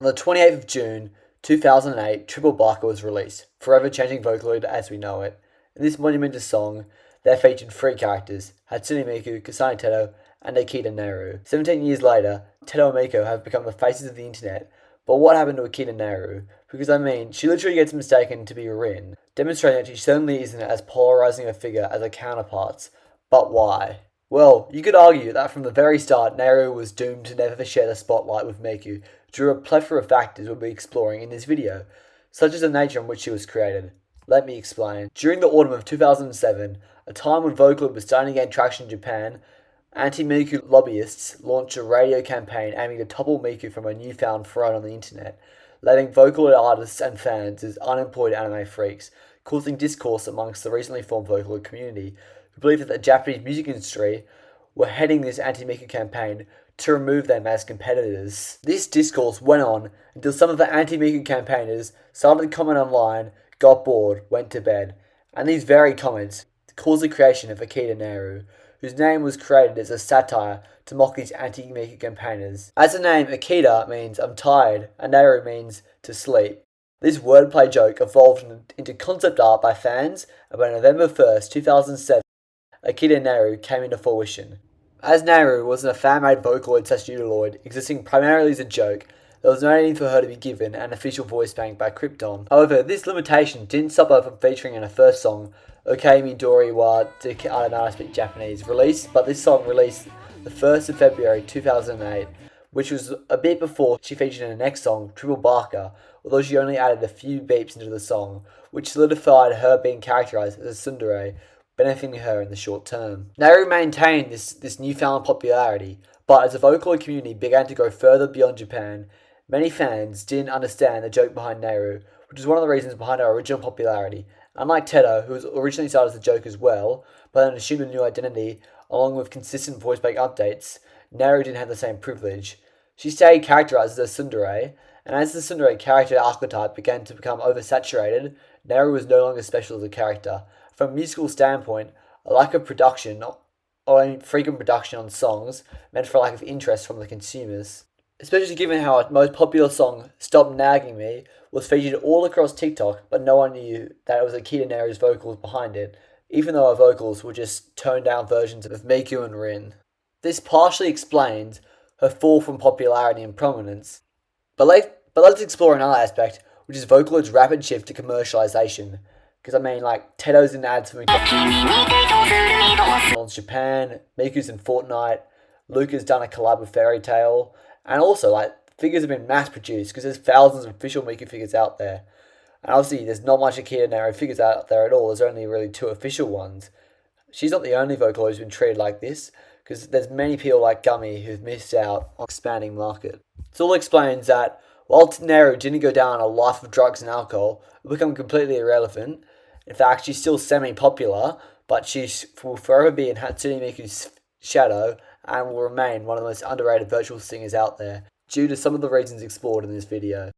On the 28th of June 2008, Triple Barker was released, forever changing Vocaloid as we know it. In this monumentous song, there featured three characters, Hatsune Miku, Kasane Teto, and Akita Neru. 17 years later, Teto and Miku have become the faces of the internet. But what happened to Akita Neru? Because she literally gets mistaken to be Rin, demonstrating that she certainly isn't as polarizing a figure as her counterparts. But why? Well, you could argue that from the very start, Neru was doomed to never share the spotlight with Miku due to a plethora of factors we'll be exploring in this video, such as the nature in which she was created. Let me explain. During the autumn of 2007, a time when Vocaloid was starting to gain traction in Japan, anti-Miku lobbyists launched a radio campaign aiming to topple Miku from her newfound throne on the internet, labeling Vocaloid artists and fans as unemployed anime freaks, causing discourse amongst the recently formed Vocaloid community, who believed that the Japanese music industry were heading this anti-Miku campaign to remove them as competitors. This discourse went on until some of the anti-Miku campaigners started to comment online, got bored, went to bed, and these very comments caused the creation of Akita Neru, whose name was created as a satire to mock these anti-Miku campaigners. As the name Akita means I'm tired, and Neru means to sleep. This wordplay joke evolved into concept art by fans, and by November 1st, 2007, Akita Neru came into fruition. As Neru wasn't a fan-made Vocaloid/Utiloid, existing primarily as a joke, there was no need for her to be given an official voice bank by Krypton. However, this limitation didn't stop her from featuring in her first song, Okay Midori wa I don't know how to speak Japanese, but this song released the 1st of February 2008, which was a bit before she featured in her next song, Triple Barker, although she only added a few beeps into the song, which solidified her being characterized as a tsundere, benefiting her in the short term. Neru maintained this newfound popularity, but as the Vocaloid community began to go further beyond Japan, many fans didn't understand the joke behind Neru, which is one of the reasons behind her original popularity. Unlike Teto, who was originally started as a joke as well, but then assumed a new identity, along with consistent voice bank updates, Neru didn't have the same privilege. She stayed characterized as a tsundere, and as the tsundere character archetype began to become oversaturated, Neru was no longer special as a character. From a musical standpoint, a lack of production, or frequent production on songs, meant for a lack of interest from the consumers. Especially given how her most popular song, Stop Nagging Me, was featured all across TikTok, but no one knew that it was Akita Neru's vocals behind it, even though her vocals were just toned down versions of Miku and Rin. This partially explains her fall from popularity and prominence. But let's explore another aspect, which is Vocaloid's rapid shift to commercialization. Because Teto's in ads for McDonald's Japan, Miku's in Fortnite, Luca's done a collab with Fairy Tail, and also figures have been mass produced because there's thousands of official Miku figures out there. And obviously there's not much Akita Neru figures out there at all, there's only really 2 official ones. She's not the only Vocaloid who's been treated like this, because there's many people like Gummy who've missed out on expanding market. This all explains that while Neru didn't go down a life of drugs and alcohol, it become completely irrelevant. In fact, she's still semi-popular, but she will forever be in Hatsune Miku's shadow and will remain one of the most underrated virtual singers out there, due to some of the reasons explored in this video.